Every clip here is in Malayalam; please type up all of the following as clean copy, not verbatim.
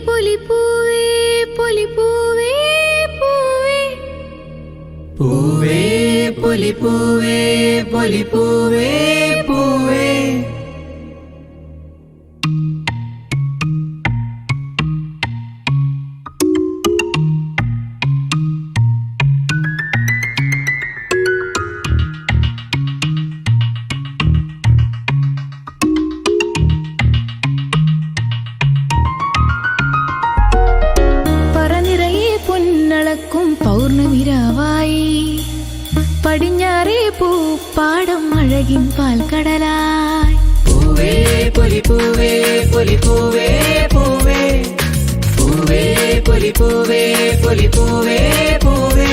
പൊലിപ്പൂവേ പൊലിപ്പൂവേ പൂവേ പൂവേ പൊലിപ്പൂവേ പൊലിപ്പൂവേ പൂവേ പൗർണമിരാവായി പടിഞ്ഞാറേ പൂപ്പാടം അഴകിൻ പാൽക്കടലായി പൂവേ പൊലിപ്പൂവേ പൊലിപ്പൂവേ പൂവേ പൂവേ പൊലിപ്പൂവേ പൊലിപ്പൂവേ പൂവേ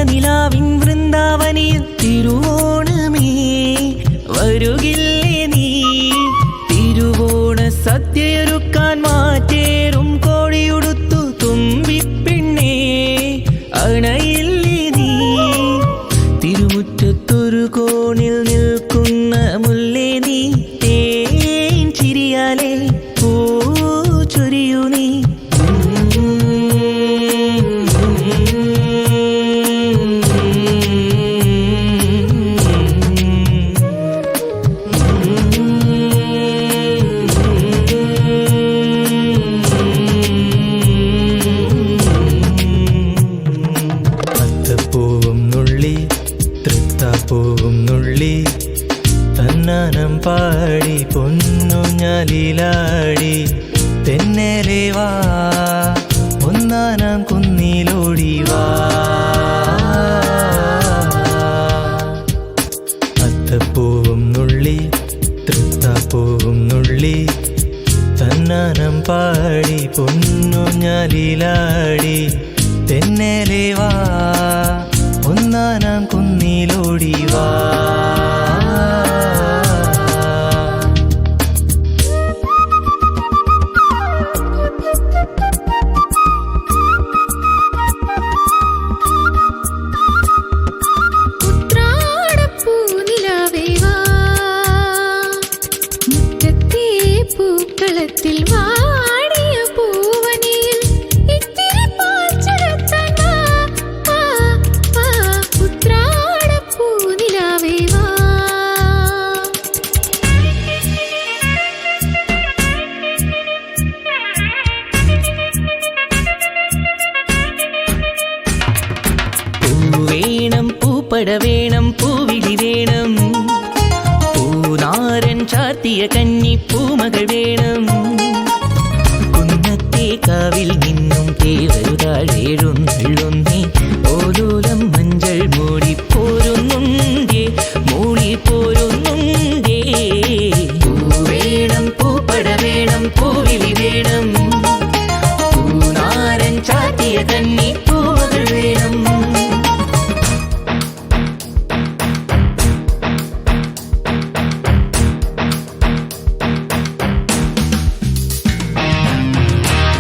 നിലാവിൻ വൃന്ദാവനിൽ തിരുവോണമേ വരുകില്ലേ നീ തിരുവോണ സദ്യയൊരുക്കാൻ മാറ്റേറും കോഴിയുടുത്തു തുമ്പിപ്പെണ്ണേ അണയില്ലേ നീ തിരുമുറ്റത്തൊരു കോണിൽ നിൽക്കുന്ന മുല്ലേ നീ തേൻ ചിരിയാലേ പൂ ചൊരിയൂ നീ തന്നാനം പാടി പൊന്നുഞ്ഞാലിലാടി തെന്നലെ വാ ഒന്നാനാം കുന്നിലോടി വാ അത്തപ്പൂവും നുള്ളി തൃത്താപ്പൂവും നുള്ളി തന്നാനം പാടി പൊന്നുഞ്ഞാലിലാടി തെന്നലെ വാ ഒന്നാനാം കുന്നിലോടി വാ പൂക്കളത്തിൽ വാടിയ പൂവനിയിൽ ഇത്തിരി പാൽച്ചടത്താൻ വാ ഉത്രാടപ്പൂ നിലാവേ വാ പൂ വേണം പൂപ്പട വേണം പൂവിളി വേണം പൂനാരൻ ചാർത്തിയ കന്നി പൂമകൾ വേണം കുന്നത്തെ കാവിൽ നിന്നും തേവരുതാഴേഴുന്നള്ളുന്നേ ഓലോലം മഞ്ചൾ മൂടിപ്പോരുന്നുണ്ടേ മൂളിപ്പോരുന്നുണ്ടേ പൂ വേണം പൂപ്പട വേണം പൂവിളി വേണം പൂനാരൻ ചാർത്തിയ കന്നി പൂമകൾ വേണം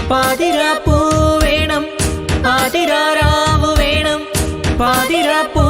പാതിരാപ്പൂ വേണം പാതിരാരാവ് വേണം പാതിരാപ്പൂ